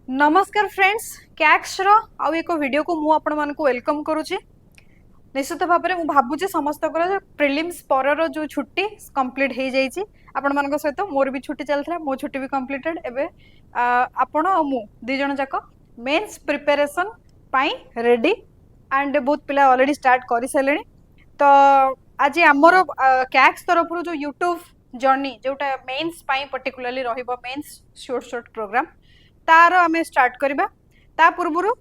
नमस्कार फ्रेंड्स कैक्स रो आउ एक वीडियो को मु आपण मानक वेलकम करूची। निश्चित भाव में भावुची समस्त प्रिलिम्स पर जो छुट्टी कंप्लीट हो जाइए आपण मान सहित मोर भी छुट्टी चलता मो छुट्टी भी कंप्लीटेड एबे आपण मु दी जन जाक मेंस प्रिपरेशन पाई रेडी एंड बहुत पिला ऑलरेडी स्टार्ट कर सारे। तो आज आमर कैक्स तरफ जो यूट्यूब जर्नी जोटा मेंस पाई पर्टिकुलरली रहिबो मेंस शॉर्ट शॉर्ट प्रोग्राम तार आम स्टार्ट करवा ता पूर्व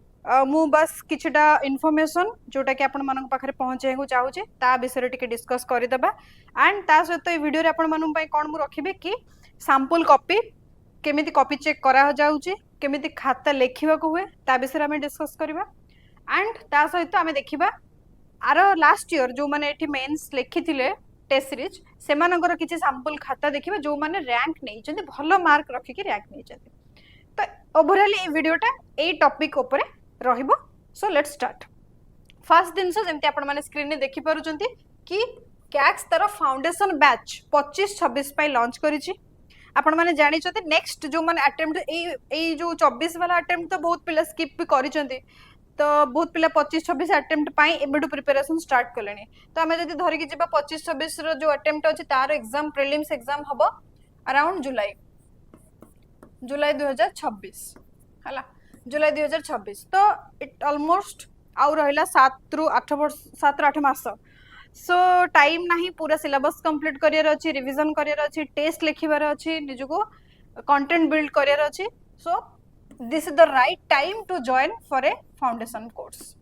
मु बस किछटा इनफॉरमेशन जोटा कि आपण मानक पाखरे पहुंचे को चाहूचे ता विषय टिके डिस्कस करदेबा एंड ता सहित ए वीडियो रे आपण मानक पई कोन मु रखिबे कि सैंपल कॉपी केमिति कॉपी चेक करा जाउची केमिति खाता लेखिबा को हुए ता विषय आम डिस्कस करवा एंड ता सहित आम देखिबा आर लास्ट ईयर जो माने एठी मेंस लेखिथिले टेस्ट सीरीज सेमानकर किछि सैंपल खाता देखिबा जो माने रैंक नै जंदी भलो मार्क रखि कि रैंक नै जंदी। तो ओवरऑल ये वीडियोटा ए टॉपिक ऊपर रहिबो। So let's start. फर्स्ट दिन जेमती आपण माने स्क्रीन रे देखि पारुचंती कि कैक्स तार फाउंडेशन बैच 25-26 पाई लॉन्च करिछि। आपण माने जानि छते नेक्स्ट जो माने अटेम्प्ट ए जो 24 वाला अटेम्प्ट तो बहुत पिला स्किप भी करिसंती तो बहुत पिला 25-26 अटेम्प्ट पाई एबेडू प्रिपरेशन स्टार्ट कलेनी। तो हमें जदी धरि कि जिबा 25-26 रो जो अटेम्प्ट अछि तार एग्जाम प्रीलिम्स एग्जाम हबो अराउंड जुलाई 2026 हला जुलाई 2026 तो इट ऑलमोस्ट आउ रहिला 7 रु 8 मास। सो टाइम नाही पूरा सिलेबस कंप्लीट करियर अछि रिवीजन करियर अछि टेस्ट लिखिबार अछि निजुको कंटेंट बिल्ड करियर अछि। So this is the right time to join for a foundation course.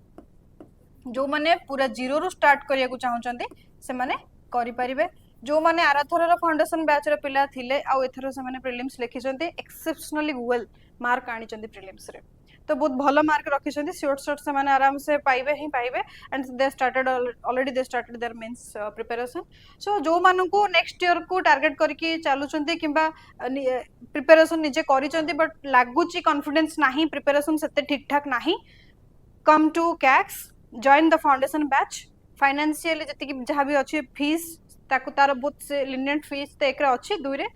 जो माने पूरा जीरो रु स्टार्ट करिया को चाहउचंदी से माने करि परिबे। जो माने आराथर फाउंडेशन बैच रे पिला थिले आ एथर से माने प्रीलिम्स लिखिसंती एक्सेप्शनली वेल मार्क आनिचंती प्रीलिम्स रे तो बहुत भलो मार्क रखिसंती शॉर्ट शॉर्ट से माने आराम से पाइबे ही पाइबे and they started already they started their mains preparation. So जो मानु को नेक्स्ट ईयर को टारगेट करके चालुचंती किबा प्रिपरेशन निजे करिचंती बट लागुची कॉन्फिडेंस नाही प्रिपरेशन सेते ठीक ठाक नाही कम टू कैक्स join the foundation batch. Financially जति जहाँ भी अच्छी फीस ताकू तार बहुत से लिनियंट फीस तो एक अच्छी दुई रे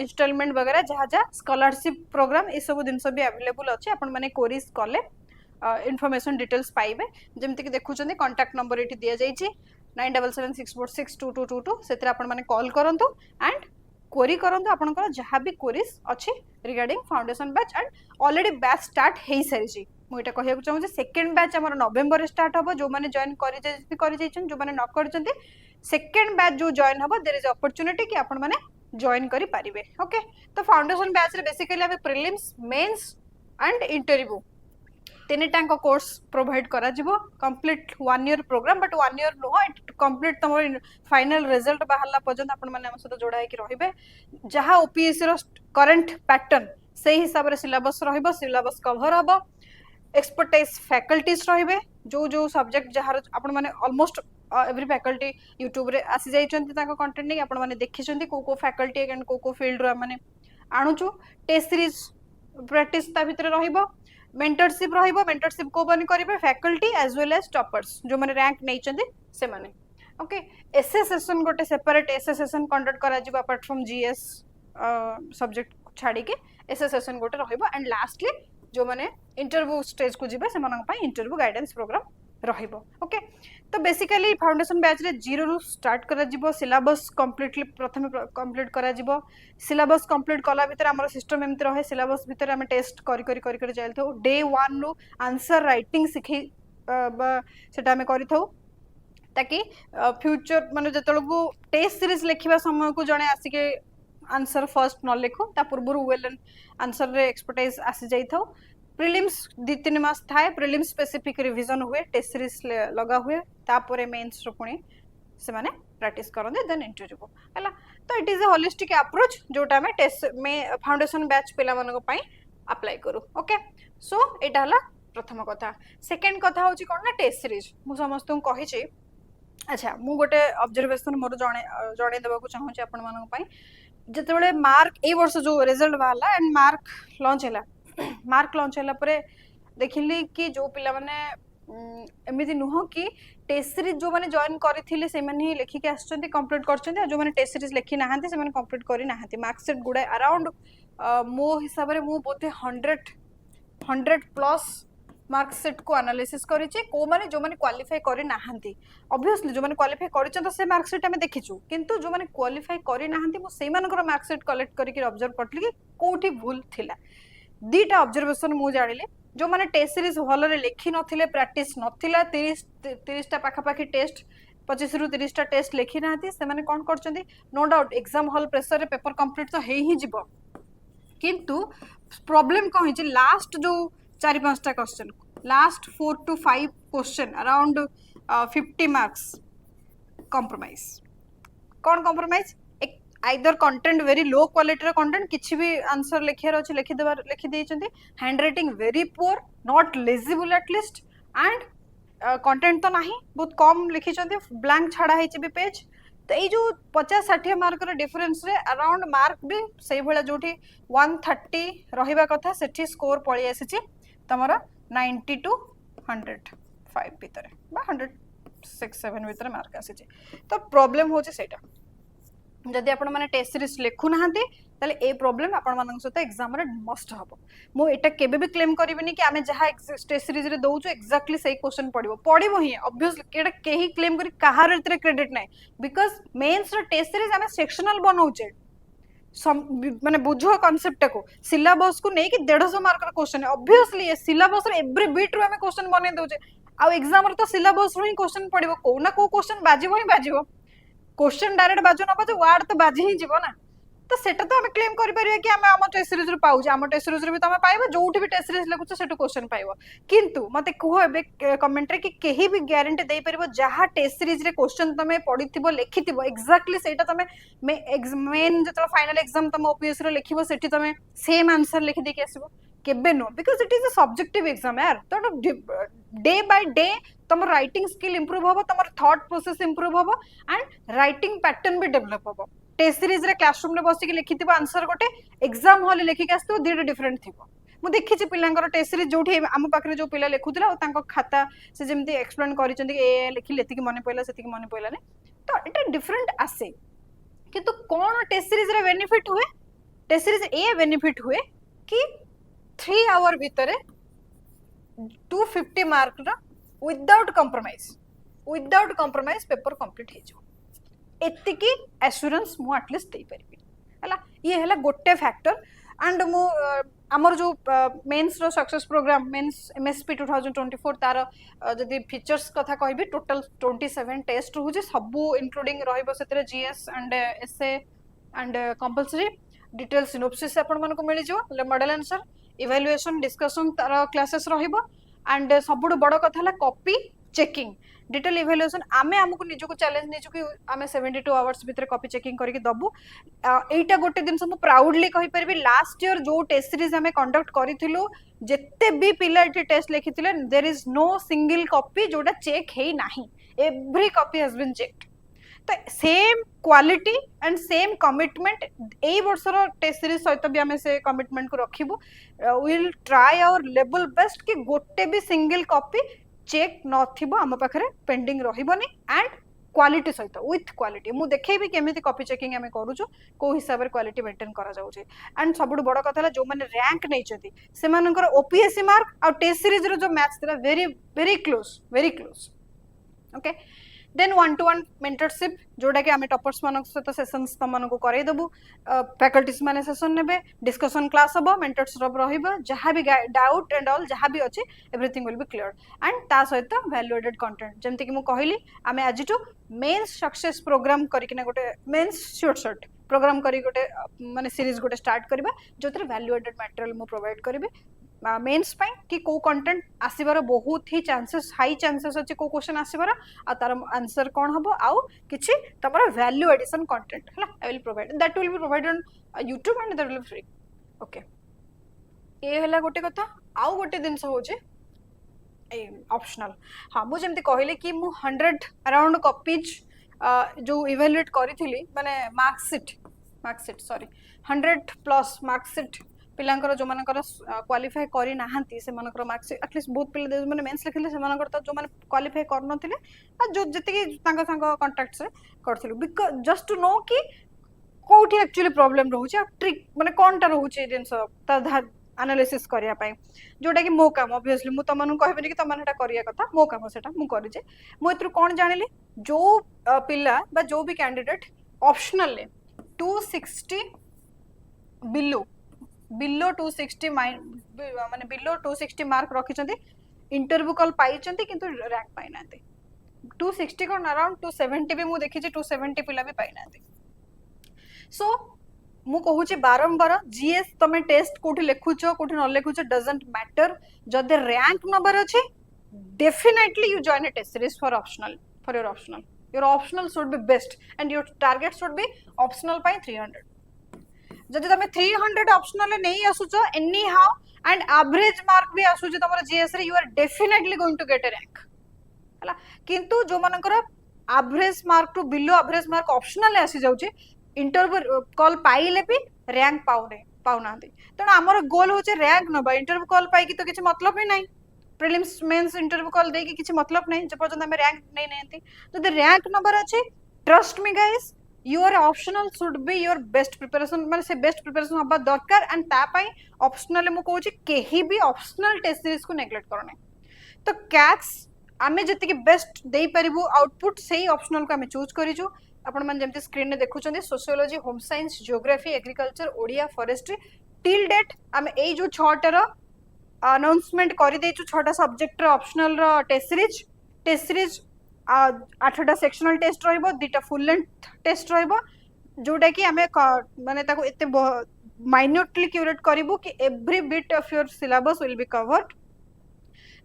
इंस्टॉलमेंट वगैरह जहाँ जहाँ स्कॉलरशिप प्रोग्राम ये सब जिनस भी अवेलेबल अच्छे आपण माने कोरिस कले इनफॉरमेशन डिटेल्स पाइबे जमती कि देखुचंदी कांटेक्ट नंबर एठी दिया जाइछि 9776462222 सेतिर आपण माने कॉल करंतु एंड क्वेरी करंतु आपनकर जहाँ भी क्वेरीज अच्छी regarding foundation batch and already batch start हे सारी मुझे कहूँ चाहूँ सेकेंड बैच आम नवेम्बर स्टार्ट हम जो मैंने जॉइन कर जो मैंने न कर सेकेंड बैच जो जॉइन हम देयर इज अपॉर्चुनिटी कि आपण माने जॉइन करि पारिबे। ओके तो फाउंडेशन बैच रे बेसिकली हमें प्रीलिम्स मेंस एंड इंटरव्यू तीन टांक कोर्स प्रोवाइड करा जिवो complete 1 year program but 1 year no it complete तमर फाइनल रिजल्ट बाहरला पर्यंत आपण माने हम सहित जोड़ा होकर रहिबे जहाँ ओपीएससी रो करंट पैटर्न से हिसाब रे सिलेबस रहिबो सिलेबस कवर हबो एक्सपर्टाइज फैकल्टीज रहिबे जो जो सब्जेक्ट जहाँ आपण माने ऑलमोस्ट एवरी फैकल्टी यूट्यूब रे आसी जाइछन्ती ताको कंटेंट नै आपण माने देखिछन्ती को फैकल्टी एंड को फील्ड रो माने आणुचु टेस्ट सीरीज प्रैक्टिस ता भितर रहिबो मेंटरशिप रहिबो मेंटरशिप को बनी करिवे faculty as well as toppers जो माने रैंक नैचन्ती से माने। ओके एसए सेशन गोटे सेपरेट एसए सेशन कंडक्ट करा जिवो अपार्ट फ्रॉम जीएस सब्जेक्ट छाड़ी के एसए सेशन गोटे रहिबो एंड लास्टली जो माने इंटरव्यू स्टेज को जिबे सेमानक पई इंटरव्यू गाइडेंस प्रोग्राम रहिबो। ओके तो बेसिकली फाउंडेशन बैच रे जीरो रु स्टार्ट करा जिवो सिलेबस कंप्लीटली प्रथमे कंप्लीट करा जिवो सिलेबस कंप्लीट कला भीतर हमर सिस्टम एमति रहे सिलेबस भीतर हम टेस्ट करी चलथौ डे 1 रु आंसर राइटिंग सिखै सेटा हम करिथौ ताकि फ्यूचर माने जतलगु टेस्ट सीरीज लिखिबा समय को जणे आसिके आंसर फर्स्ट न लिखो ता पूर्व वेल आंसर रे एक्सपर्टाइज आसी जाइथौ प्रीलिम्स 2-3 मास थाए प्रीलिम्स स्पेसिफिक रिवीजन हुए टेस्ट सीरीज लगा हुए तापरे मेंस रो पुणी से माने प्रैक्टिस करंदे देन इंटरव्यू हला। तो it is a holistic approach जोटा में टेस्ट में फाउंडेशन बैच पिला मानको पई अप्लाई करू। ओके सो एटा हला प्रथम कथा। सेकंड कथा होची कोन ना टेस्ट सीरीज मु समस्त को कहि छी अच्छा मु गोटे ऑब्जर्वेशन मोर जणे देबा को चाहू छी आपण मानको पई जते बेले मार्क ए वर्ष जो रिजल्ट बाहला एंड मार्क लॉन्च हैला मार्क लॉन्च हैला परे देखिली कि जो पिला माने एमिति नुह कि टेस्ट सीरीज जो माने जॉइन करथिले से माने ही लेखि के आछंती कंप्लीट करछंती जो माने टेस्ट सीरीज लेखि नाहंती से माने कंप्लीट करि नाहंती मार्क्स सेट गुडा अराउंड मो हिसाब रे मु बोथे 100 100+ मार्कसीट को एनालिसिस करिचे को माने जो माने क्वालिफाई करि नाहंती ऑब्वियसली जो माने क्वालिफाई करिचे तो से मार्कसीट हमें देखिछु किंतु जो माने क्वालिफाई करि नाहंती मो सेई मानकर मार्कसीट कलेक्ट करिक ऑब्जर्व करतली कि कोठी भूल थिला दीटा ऑब्जर्वेशन मु जानिले जो माने टेस्ट सीरीज भल रे लेखि नथिले प्रैक्टिस नथिला 30 टा पाखा पाखी टेस्ट 25 रु 30 टा टेस्ट लेखि नाहंती से माने कोन करचंदी no doubt exam hall pressure रे पेपर कंप्लीट तो हेई ही जिवो किंतु प्रॉब्लम कौन है लास्ट जो 4-5 question last 4 to 5 question around 50 marks compromise कौन compromise either content very low quality content किसी भी आंसर लिखार अच्छे लिखिदे handwriting very poor not legible at least and content तो नहीं बहुत कम लिखी ब्लैंक छाड़ा है पेज तो ये जो 50-60 मार्क डिफरेंस रे अराउंड मार्क भी से भाया जो 130 रहा कथा से स्कोर पलि आसी तुम 90 to 105 भितर 106-107 भितर मार्क आसी तो प्रॉब्लम हो जदि आपण माने टेस्ट सीरीज लिखु नाहंती ताले ए प्रॉब्लम आपण मानक सहित एग्जाम रे मस्ट हबो मो एटा केबे भी क्लेम करिबिनी कि आमे जहा टेस्ट सीरीज रे दोउछु एक्जेक्टली सही क्वेश्चन पड़िबो ही ऑब्वियसली एटा केही क्लेम करी कहार रे क्रेडिट नै बिकॉज़ मेंस रो टेस्ट सीरीज आमे सेक्शनल बनाउचे माने बुझो कांसेप्ट को सिलेबस को नै कि 150 मार्क रो क्वेश्चन ऑब्वियसली ए सिलेबस रे एवरी बीट रो आमे क्वेश्चन बने दोचे आ एग्जाम रे तो सिलेबस रो ही क्वेश्चन पड़िबो को ना को क्वेश्चन बाजिबो ही बाजिबो क्वेश्चन डायरेक्ट बाजू न बाजू वर्ड तो बाजी ही जीवो ना तो सेटा तो हमें क्लेम करि परिबे कि हम हम टेस्ट सीरीज रे पाउजे हम टेस्ट सीरीज रे भी तमे पाइबो जोठी भी टेस्ट सीरीज लगुछ सेटु क्वेश्चन पाइबो किंतु मते कहो एबे कमेंट रे कि केही भी गारंटी देई परिबो जहा टेस्ट सीरीज रे क्वेश्चन तमे पढिथिबो लिखिथिबो एक्जेक्टली सेटा तमे मेन जतरा फाइनल एग्जाम तमे ओपीएस रे लिखिबो सेठी तमे सेम आंसर लिखि दे के आसीबो केबे no because it is a subjective exam यार तो डे बाय डे तुम राइटिंग स्किल इंप्रूव होबो तुम थॉट प्रोसेस इंप्रूव होबो एंड राइटिंग पैटर्न भी डेवलप होबो टेस्ट सीरीज रे क्लासरूम रे बसी के लिखिथिबो आंसर गोटे एग्जाम हॉल लिखि के आस्तो दीटा डिफरेंट थिबो मु देखि छि पिलांकर टेस्ट सीरीज जोठी हम पाखरे जो पिला लिखुतला और तांको खाता से जेमती एक्सप्लेन करि चंदी ए लिखि लेति कि मने पइला सेति कि मने पइला ने तो इटा डिफरेंट आसे किंतु कोन टेस्ट सीरीज रे बेनिफिट हुए टेस्ट सीरीज ए बेनिफिट हुए कि 3 आवर भितरे 250 मार्क रा विदाउट कंप्रोमाइज पेपर कंप्लीट हे जो एतिकी एश्योरेंस मु एटलीस्ट दे परिबी हला ये हला गोटे फैक्टर एंड मु हमर जो मेंस रो सक्सेस प्रोग्राम मेंस एमएसपी 2024 तार जदी फीचर्स कथा कहबी टोटल 27 टेस्ट रहू जे सबु इंक्लूडिंग रहइबो सेतरे GS and essay and compulsory detail synopsis आपण मन को मिली जो मॉडल आंसर इवैल्यूएशन डिस्कशन तार क्लासेस रहइबो एंड सबुड बड़ कथा हला कॉपी चेकिंग डिटेल इवैल्यूएशन आमे हमको निजो को चैलेंज निजो कि आमे 72 आवर्स भीतर कॉपी चेकिंग करके दबु एटा गोटे दिन हम प्राउडली कहि परबी लास्ट ईयर जो टेस्ट सीरीज हमें कंडक्ट करिथिलु जत्ते भी पिला टेस्ट लिखिथिले there is no single copy जोटा चेक हे नाही every copy has been checked तो same quality and same commitment ए वर्षर टेस्ट सीरीज सहित भी आमे से कमिटमेंट को रखिबु will try our level best कि गोटे भी सिंगल कॉपी चेक नथिबो हम पाखरे पेंडिंग रहिबोनी एंड क्वालिटी सहित विथ क्वालिटी मु देखैबी केमिति कॉपी चेकिंग हमें करूछु को हिसाब रे क्वालिटी मेंटेन करा जाउछे एंड सबुड बड़ कथा जो माने रैंक नै छथि से मानकर ओपीएससी मार्क और टेस्ट सीरीज रो जो मैथ्स थिला very close okay then 1-to-1 mentorship जोड़ा कि आमे टॉपर्स मानक सहित सेशंस तम मानको करै दबु फैकल्टीज माने सेशन नेबे डिस्कशन क्लास हबो मेंटर्स रहइबो जहां भी डाउट एंड ऑल जहां भी अछि everything will be clear and ता सहित वैल्यू एडेड कंटेंट जेमति कि मु कहली आमे आज टू मेंस सक्सेस प्रोग्राम करिकिना गोटे मेंस शॉर्ट प्रोग्राम करी गोटे माने सीरीज गोटे स्टार्ट करबा जोतरे वैल्यू एडेड मटेरियल मु प्रोवाइड करबे मेंस पाई कि को कंटेंट आसीबार बहुत ही चांसेस हाई चांसेस अछि को क्वेश्चन आसीबार आ तार आंसर कोन हबो आउ किछि तमरा वैल्यू एडिशन कंटेंट हला I will provide that will be provided on YouTube and that will be free okay ए हला गोटे कथा आउ गोटे दिनस हो जे ए ऑप्शनल हां मु जेमति कहले कि मु 100 अराउंड कॉपीज जो इवैल्यूएट करिथिली माने मार्कशीट सॉरी 100+ मार्कशीट पिलांकर जो मानकर क्वालिफाई करी नाहंती से मानकर मार्क्स एटलीस्ट बहुत पिले माने मेंस लिखिले से मानकर तो जो माने क्वालिफाई कर नथिले आ जो जति कि तांका संग कांटेक्ट से करथिलु बिकॉज़ जस्ट टू नो कि कोठी एक्चुअली प्रॉब्लम रहउछ ट्रिक माने कोनटा रहउछ ए दिनस ता एनालिसिस करिया पाई जोटा कि मो काम ऑब्वियसली मु तमन कहबेनी कि तमन एटा करिया कथा मो काम सेटा मु करि जे मु एतु कोन जानिली जो पिला बा जो भी कैंडिडेट ऑप्शनल ले 260 बिलो बिलो 260 माने बिलो 260 मार्क रखिचंती इंटरव्यू कॉल पाइचंती किंतु रैंक पाइ नाते 260 कोन अराउंड 270 भी मु देखि जे 270 पिला भी पाइ नाते सो मु कहूची बारंबार जीएस तमे टेस्ट कोठी लिखुछ कोठी न लिखुछ डजंट मैटर जदे रैंक नंबर अछि definitely you join a test series for your optional should be best and your target should be optional पाई 300 जदि तमे 300 ऑप्शनल नहीं आसुछ anyhow and average mark भी आसुछ तमर जीएस रे you are definitely going to get a rank हला किंतु जो मानकर average mark to below average mark optional आसी जाउची इंटरव्यू कॉल पाइले भी रैंक पाउना तेणु आमर गोल हूँ रैंक नबा इंटरव्यू कॉल पाई तो किसी मतलब ही नहीं प्रिलिम्स मेंस इंटरव्यू कॉल दे किसी मतलब नहीं जब पर्यंत आम रैंक नहीं नहीं तो रैंक नंबर अच्छे trust me guys your optional should be your best preparation माने से बेस्ट प्रिपरेशन हबा दरकार एंड तापाई ऑप्शनल मु कहूची केही भी ऑप्शनल टेस्ट सीरीज को नेग्लेक्ट करने तो कैट्स आमे जति बेस्ट दे परिबु आउटपुट सही ऑप्शनल को आमे चूज करिजु आपण मन जेमति स्क्रीन ने देखुचंदी sociology home science geography agriculture Odia forestry till date आमे एई जो 6टा रो अनाउंसमेंट करि देछु 6टा सब्जेक्ट रो ऑप्शनल रो टेस्ट सीरीज 8टा सेक्शनल टेस्ट रहइबो 2टा फुल लेंथ टेस्ट रहइबो जोटा कि आमे माने ताको एते माइन्यूटली क्यूरेट करिवो कि every bit of your syllabus will be covered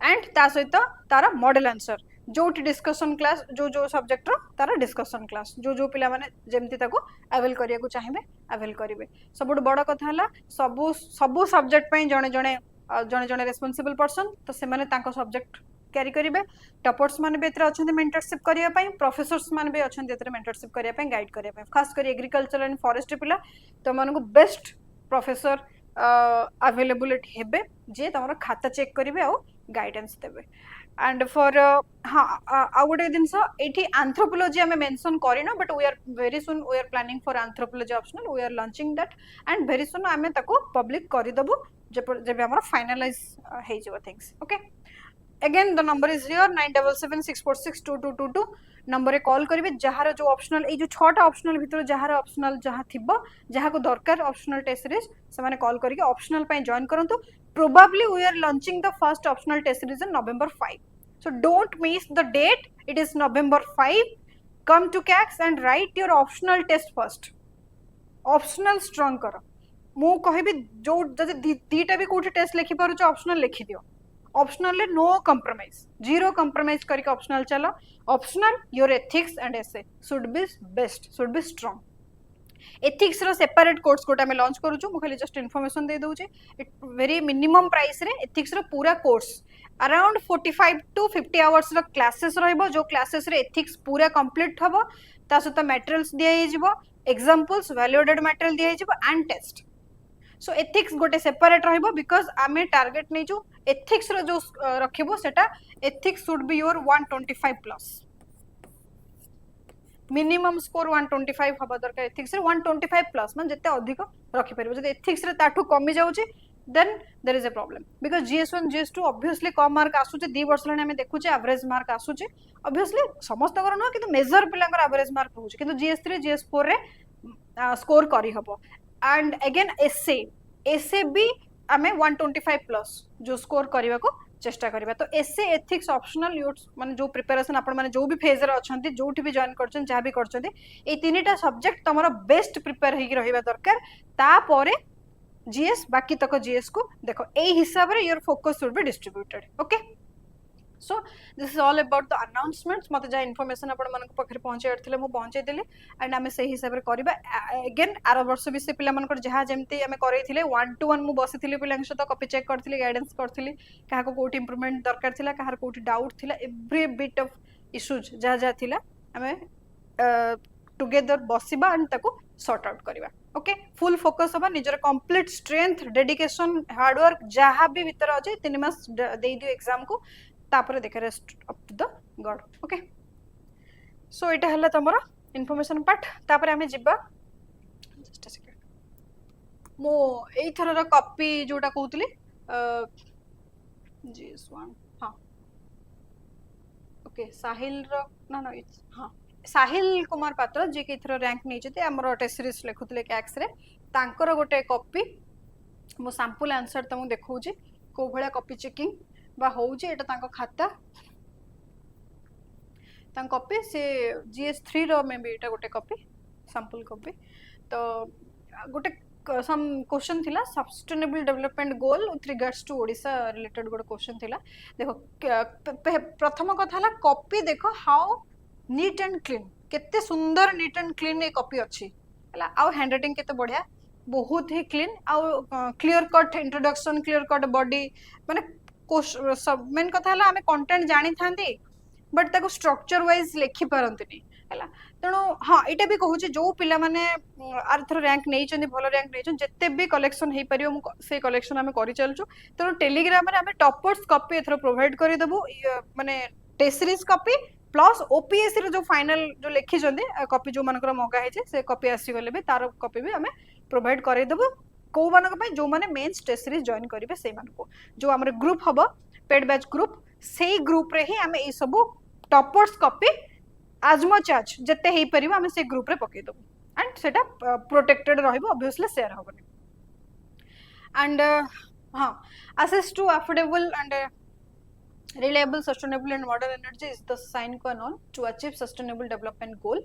and ता सहित तार मॉडल आंसर जो डिस्कशन क्लास जो जो सब्जेक्ट तार डिस्कशन क्लास जो जो पिला माने जेमति ताको अवेल करिया को चाहिबे अवेल करिवे सबुठ बड़ कथा हला सबु सब्जेक्ट पई जणे जणे रेस्पोंसिबल पर्सन तो से माने ताको सब्जेक्ट कैरी करिवे टॉपर्स माने बेत्र अछंती मेंटरशिप करिया पई प्रोफेसर्स माने बे अछंती एतरे मेंटरशिप करिया पई गाइड करिया पई खास करी एग्रीकल्चर एंड फॉरेस्ट्री पिला तो मानको बेस्ट प्रोफेसर अवेलेबिलिटी हेबे जे तमरो खाता चेक करिवे आ गाइडेंस देबे एंड फॉर हाँ आ गोटे जिनस ये एंथ्रोपोलॉजी आम मेंशन करिनो but we are very soon we are planning for anthropology optional we are launching that and very soon आम ताको पब्लिक करदेबू जब आम फाइनलाइज हो things okay again the number is here 9776462222 number रे कॉल करिवे जहार जो ऑप्शनल ए जो 6टा ऑप्शनल भितर जहार ऑप्शनल जहा थिबो जहा को दरकार ऑप्शनल टेस्ट सीरीज से माने कॉल करके ऑप्शनल पय जॉइन करंतु probably we are launching the first optional test series in November 5 so don't miss the date it is November 5 come to CAX and write your optional test first optional strong करो मु कहबी जो जदि दीटा भी कोठी test लिखि पारुछ optional लिखि दियो ऑप्शनल ले नो कंप्रोमाइज जीरो कंप्रोमाइज करके ऑप्शनल चलो optional your ethics and essay should be best should be strong ethics रो सेपरेट कोर्स कोटा में लॉन्च करूछु मु खाली जस्ट इन्फॉर्मेशन दे दउचे इट वेरी मिनिमम प्राइस रे एथिक्स रो पूरा कोर्स अराउंड 45 टू 50 आवर्स रो क्लासेस रहइबो जो क्लासेस रे एथिक्स पूरा कंप्लीट हबो ता सहित मटेरियल्स दिया हिजबो एग्जांपल्स वैल्यूएडेड मटेरियल दिया हिजबो एंड टेस्ट सो एथिक्स गोटे सेपरेट रहइबो बिकॉज़ आमे टारगेट नै जो एथिक्स रो जो रखिबो सेटा ethics should be your 125 plus minimum score 125 हबा दरकार एथिक्स रे 125 प्लस मान जते अधिक रखि परिबो जते एथिक्स रे ताठू कमी जाउची then there is a problem because जीएस1 GS two obviously come mark आसुचे 2 वर्ष लने हमें देखुचे एवरेज मार्क आसुचे ऑब्वियसली समस्त कर न किंतु मेजर पिलांकर एवरेज मार्क होउचे किंतु जीएस3 जीएस4 रे स्कोर करी हबो एंड अगेन एसए भी हमें 125 प्लस जो स्कोर करबा को चेष्टा करिबा तो एसए एथिक्स ऑप्शनल माने जो प्रिपरेशन आपण माने जो भी फेज रे अछंती जोठी भी जॉइन करछन जहा भी करछंती ए तीनटा सब्जेक्ट तमरो बेस्ट प्रिपेयर हेकी रहिबा दरकार ता परे जीएस बाकी तक जीएस को देखो ए हिसाब रे your focus should be distributed okay so this is all about the announcements मते जा इन्फॉर्मेशन आपण मानक पखरे पहुंचाइर थिले मु पहुंचाइ देली एंड हमें सही हिसाब रे करबा अगेन आरो वर्ष भी से पिला मानकर जहा जेमती हमें करैथिले 1 to 1 मु बसिथिले पिलांक सहित कॉपी चेक करथिले गाइडेंस करथिले काहा को कोठी इंप्रूवमेंट दरकार थिला काहार कोठी डाउट थिला एवरी बिट ऑफ इश्यूज जहा जहा थिला हमें टुगेदर बसिबा एंड ताको सॉर्ट आउट करबा ओके फुल फोकस हबा निजर complete strength dedication hard work जहा भी भीतर अछि 3 मास दे दियो एग्जाम को तापर देखे rest up to the god okay so इटा हला तमरा इन्फॉर्मेशन पार्ट तापर हमें जिबा जस्ट अ सेकंड मो एथर कॉपी जोटा कहूतली GS1 हाँ ओके साहिल रो ना ना हाँ साहिल कुमार पात्र जे कि एथर रैंक नै जते हमर टेस्ट सीरीज लेखुतले कैक्स रे तांकर गोटे कॉपी मो सैंपल आंसर तुमको देखौची को भलिया कॉपी चेकिंग बा होउची एटा तांको खाता तांको कॉपी से GS3 रो में भी एटा गोटे कॉपी सैंपल कॉपी तो गोटे सम क्वेश्चन थिला sustainable development goal with regards to Odisha related गोटे क्वेश्चन थिला देखो प्रथम कथा हला कॉपी देखो हाउ नीट एंड क्लीन केते सुंदर NEET and clean A copy अछि हला आउ हैंडराइटिंग केते बढ़िया बहुत ही क्लीन आउ clear cut introduction clear cut body माने सब मेन कथा हला हमें कंटेंट जानि थांदी बट ताको स्ट्रक्चर वाइज लिखि पारंतनी हला तेणु हाँ इटा भी कहूँ जो पिला माने आरथर रैंक नहीं भल रैंक नहीं जिते भी कलेक्शन हो पार से कलेक्शन आम कर चलचु तेणु टेलीग्राम आम टॉपर्स कॉपी एथर प्रोवाइड करदेबू माने test series copy plus OPSC रो जो फाइनल जो लिखी कॉपी जो मानकर मगा है से कॉपी आसीगले भी तार कॉपी भी आम प्रोवाइड करदेबू कौ मानक जो माने मेंस टेस्ट सीरीज जॉइन करेंगे से मानको जो आम ग्रुप हम पेड बैच ग्रुप से ग्रुप रे ही आम ये सब टॉपर्स कॉपी आज मच आज जिते हो पार आम से ग्रुप रे पकई देबू एंड सेटा प्रोटेक्टेड रहिबो ऑब्वियसली शेयर होबनी एंड हाँ access to affordable and reliable sustainable and modern energy is the sine qua non to achieve sustainable development goal.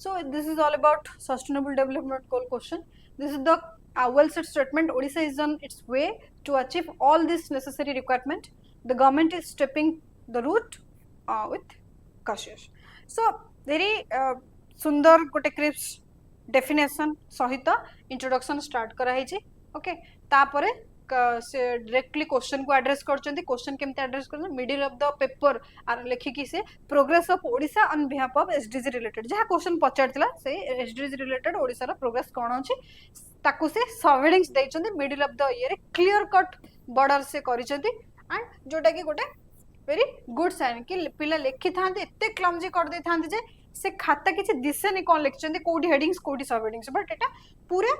So this is all about sustainable development goal question. This is the well said statement. Odisha is on its way to achieve all this necessary requirement. The government is stepping the route with cautious. So very सुंदर गोटे crisp definition सहित introduction start कराई okay तापरे से directly question को address करछन्ती question केमते address करछन मिडिल ऑफ द पेपर लेखिकी से progress of Odisha on behalf of SDG related जहा क्वेश्चन पचारतिला से एसडीजी रिलेटेड ओडिशा रो प्रोग्रेस कोन अछि ताकू से सब हेडिंग्स दैछन्ती middle of the year clear cut border से करिसन्ती एंड जोटा कि गोटे वेरी गुड साइन कि पिला लिखि थांते एते क्लमजी कर दे थांते जे से खाता किछि दिसेनी कोन लिखचन्ती कोडी हेडिंग्स कोडी सब हेडिंग्स बट एटा पूरा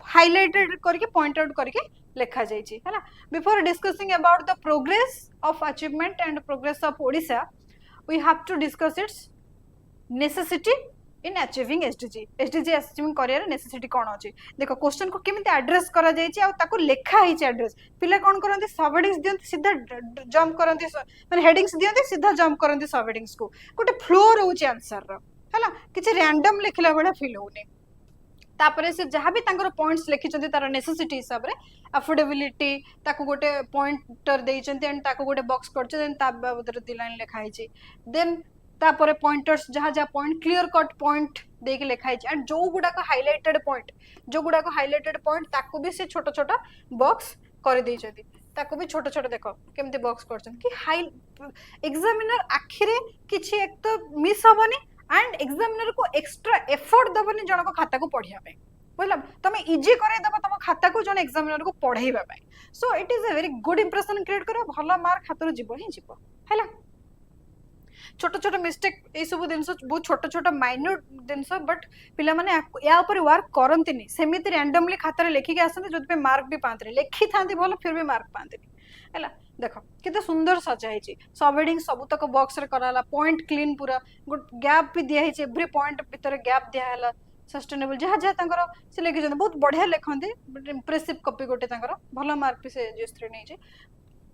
हाइलाइटेड करके पॉइंट आउट करके लिखा जाइछि हैला before discussing about the progress of achievement and progress of Odisha we have to discuss its necessity in achieving SDG achieving career necessity कोन अछि देखो क्वेश्चन को केमिति एड्रेस करा जाइछि आ ताको लेखा हिछि एड्रेस पिला कोन करन्ते सब हेडिंग्स दियन्ते सीधा जंप करन्ते माने हेडिंग्स दियन्ते सीधा जंप करन्ते सब हेडिंग्स को गोटे फ्लो रहउछि आंसर रो हैला किछि रैंडम लिखला बडा फील होउनी तापरे से जहाँ भी तांकर पॉइंट्स लिखिचंती तार नेसेसिटी हिसाब रे अफोर्डेबिलिटी ताको गोटे पॉइंटर देइचंती एंड ताको गोटे बॉक्स करचे देन ता बाबदरे दी लाइन लिखा हिची देन तापरे पॉइंटर्स जहाँ जहाँ पॉइंट क्लियर कट पॉइंट देके लिखा हिची एंड जो गुडा को हाइलाइटेड पॉइंट ताको भी से छोटा छोटा बॉक्स कर देइचंती ताको भी छोटा छोटा देखो केमते बॉक्स करचन कि हाई एग्जामिनर आखिरे किछि एक तो मिस होबनी एंड एग्जामिनर को एक्स्ट्रा एफर्ट दबनी जन को खाता को पढ़िया पे बुझला तमे इजी करे दबो तम खाता को जन एग्जामिनर को पढ़ाइबा पे so it is a very good impression create करे भलो मार्क खातर जीवो ही जीवो हैला छोट छोट मिस्टेक ए सब दिन बहुत छोट छोट माइन्यूट दिन बट पिला माने या ऊपर वर्क करंतिनी सेमिति रैंडमली खाता रे लेखि के आसंते जोति पे मार्क भी पांतरे लेखि थांती भलो फिर भी मार्क पांतनी हैला देखो किते सुंदर सजा हिची सब हेडिंग सब तक बॉक्स रे कराला पॉइंट क्लीन पूरा गुड गैप भी दिया हिची एवरी पॉइंट भीतर गैप दिया हला सस्टेनेबल जहाँ जहाँ तांकर से लेखि जन बहुत बढ़िया लेखंती बट इंप्रेसिव कॉपी गोटे तांकर भलो मार्क भी से जीएस3 नै छै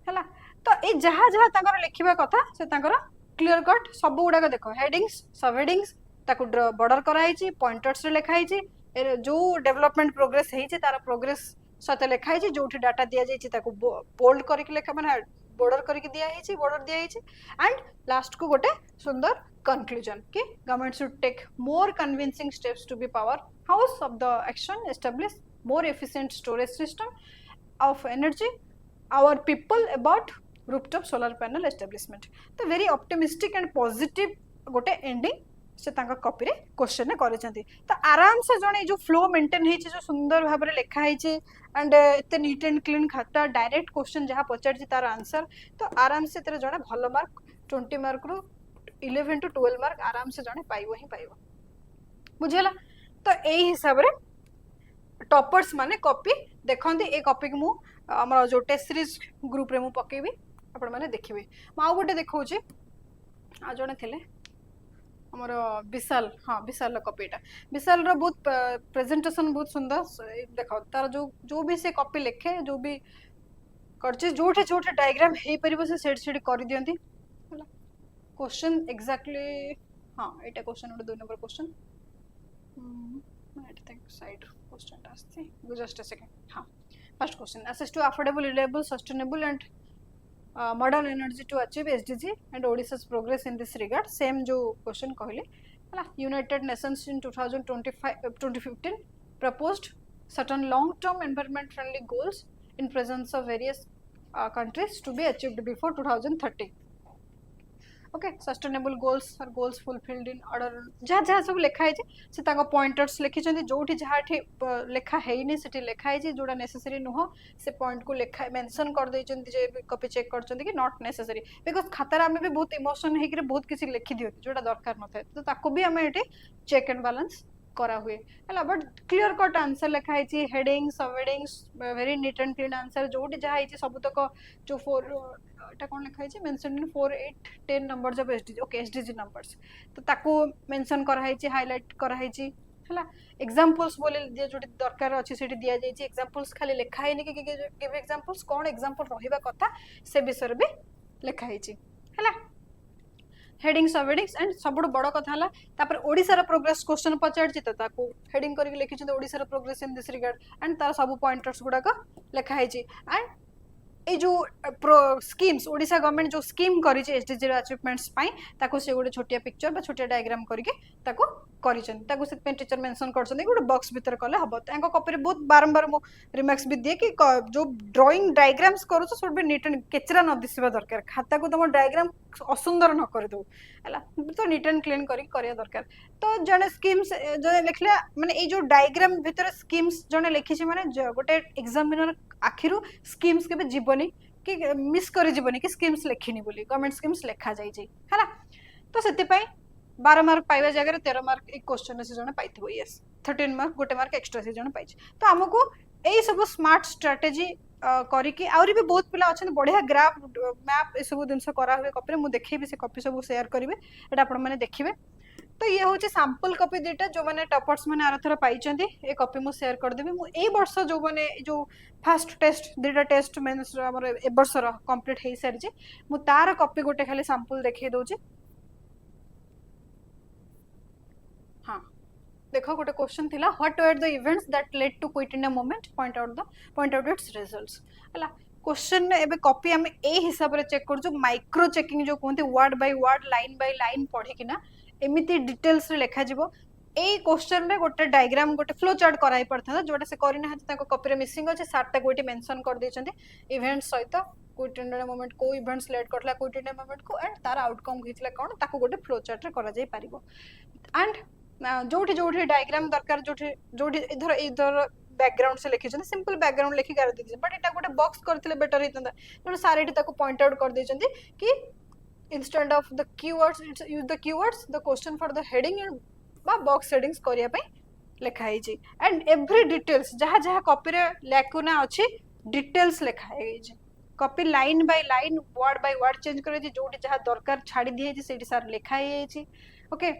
हैला तो ए जहाँ जहाँ तांकर लिखिबा कथा से तांकर क्लियर कट सब गुडा देखो हेडिंग्स सब हेडिंग्स ताकू बॉर्डर कराई पॉइंटर्स रे लिखाई जो डेवलपमेंट प्रोग्रेस है तार प्रोग्रेस सते लिखाई जो डाटा दिया जाइए ताकू बोल्ड करके लिखा माने बॉर्डर करके दिया है बॉर्डर दिया है एंड लास्ट को गोटे सुंदर कंक्लूजन कि government should take more convincing steps to be power house of the action establish more efficient storage system of energy our people about rooftop solar panel establishment तो very optimistic and positive गोटे ending से तांका copy रे question ने करिसेंती तो आराम से जणे जो फ्लो मेंटेन हेछि जो सुंदर भाबरे लिखा हेछि एंड एते नीट एंड क्लीन खाता डायरेक्ट क्वेश्चन जहां पचारछि तार आंसर तो आराम से तेरे जणे भलो मार्क 20 मार्क रो 11 टू 12 मार्क आराम से जणे पाइबो ही पाइबो बुझला तो एई हिसाब रे टॉपर्स माने कॉपी देखंती ए कॉपी को मु हमर जो टेस्ट सीरीज ग्रुप रे मु पकेबी आपण माने देखिबे मा गोटे देखौची आ जने थिले हमर विशाल हाँ विशाल कॉपीटा विशाल रो बहुत प्रेजेंटेशन बहुत सुंदर देखो तार जो भी से कॉपी लिखे जो भी करचे जोठे जोठे डायग्राम हे परिबो से सेट सेट कर दियंती होला क्वेश्चन एग्जैक्टली हाँ एटा क्वेश्चन उडे 2 number question I think side question आस्ती जस्ट अ सेकंड हाँ first question access to affordable reliable sustainable and modern energy to achieve SDG and Odisha's progress in this regard same जो question कहले हला United Nations in 2015 proposed certain long term environment friendly goals in presence of various countries to be achieved before 2030 okay sustainable goals are goals fulfilled in order जहाँ जहाँ सब लिखा है से ताका पॉइंटर्स लिखि छथि जोठी जहाँ ठी लिखा हैनी सेठी लिखा है जोड़ा नेसेसरी नुह से पॉइंट को लिखा मेंशन कर दै छथि जे कॉपी चेक करछथि कि नॉट नेसेसरी बिकॉज़ खाता रे हमें भी बहुत इमोशन हे कि बहुत किसी लिखि दियो जोड़ा दरकार न थाए तो ताको भी हमें एठी चेक एंड बैलेंस करा हुए हला बट क्लियर कट आंसर लिखा है heading sub headings very neat and clean answer जोटी जहाँ है सब तक जो 4 एटा कोन लिखा है mention in 4 8 10 numbers of SDG okay SDG numbers तो ताको मेंशन करा है हाईलाइट करा है हला एग्जांपल्स बोले जे जोटी दरकार अछि सेठी दिया जाय छी एग्जांपल्स खाली लिखा है कि गिव एग्जांपल्स कोन एग्जांपल रहिबा कथा से विषय भी लिखा है हला हेडिंग सब हेडिंग्स एंड सबुठ बड़ कथा हला तापर ओडिसा रा प्रोग्रेस क्वेश्चन पचारछि त ताको हेडिंग करके लिखि छ ओडिसा रा progress in this regard and तार सब पॉइंटर्स गुडा का लिखा है एंड ए जो स्कीम्स ओडिसा गवर्नमेंट जो स्कीम करी छ एसडीजी रा अचीवमेंट्स पई ताको से गोटे छोटिया पिक्चर बा छोटिया डायग्राम करके ताको करिछन ताको से टीचर मेंशन करछन गोटे बॉक्स भीतर कले हबो तांको कॉपी रे बहुत बारंबार मो रिमार्क्स भी दिए कि जो ड्राइंग डायग्राम्स करू छ सब भी नीट एंड केचरा न दिसबा दरकार खाता को तुम डायग्राम असुंदर न कर दो हला तो नीट एंड क्लीन करी करिया दरकार तो जने स्कीम्स जने लिखले माने ए जो डायग्राम भीतर स्कीम्स जने लिखि छ माने गोटे एग्जामिनर आखिरु स्कीम्स के जीवनी कि मिस कर जीवनी कि स्कीम्स लिखिनी बोली गवर्नमेंट स्कीम्स लिखा जाई छै हला तो सेति पई 12 मार्क पाइबा जगह 13 मार्क एक क्वेश्चन से जने पाइथबो यस 13 मार्क गोटे मार्क एक्स्ट्रा से जने पाइछ तो हमको एई सब स्मार्ट स्ट्रेटजी करी कि आउरी भी बहुत पिला अछन बढ़िया ग्राफ मैप ए सब दिनस करा हुए कॉपी रे मु देखैबी से कॉपी सब शेयर करिवे एटा आपण माने देखिबे तो ये होची सैंपल कॉपी देटा जो माने टॉपर्स माने आरथरा पाइचंती ए कॉपी मु शेयर कर देबी मु ए वर्ष जो माने जो फर्स्ट टेस्ट देटा टेस्ट मेंस हमर ए वर्ष रा कंप्लीट हे सारी जे मु तार कॉपी गोटे खाली सैंपल देखै दोची हां देखो गोटे क्वेश्चन थिला what were the events that led to quit in a moment point out its results हला क्वेश्चन ने एबे कॉपी हम ए हिसाब रे चेक कर जो माइक्रो चेकिंग जो कोनते word by word line by line पढे किना एमिति डिटेल्स रे लिखा जिवो ए क्वेश्चन रे गोटे डायग्राम गोटे फ्लो चार्ट कराई पड़था जोटा से करिना हाथ ताको कॉपी रे मिसिंग अछि सातटा गोटे मेंशन कर दैछन्ते इवेंट सहित क्विट इन अ मोमेंट को इवेंट्स लेट करला क्विट इन अ मोमेंट को एंड तार आउटकम हितला कोन ताको गोटे फ्लो चार्ट रे करा जाई परिबो एंड जोठी जोठी डायग्राम दरकार जोठी जोठी इधर बैकग्राउंड से लिखि छन सिंपल बैकग्राउंड लिखि कर दी बट एटा गोटे बॉक्स करथिले बेटर हितंदा जों सारे ताको पॉइंट आउट कर दैछन्ते कि instead of the keywords use the keywords the question for the heading and ba box headings करिया पई लिखा है जी and every details जहा जहा कॉपी रे लेकुना अछि डिटेल्स लिखा है जी copy line by line word by word change करे जी जोटी जहा दरकार छाडी दिए जी सेठी सार लिखा है जी ओके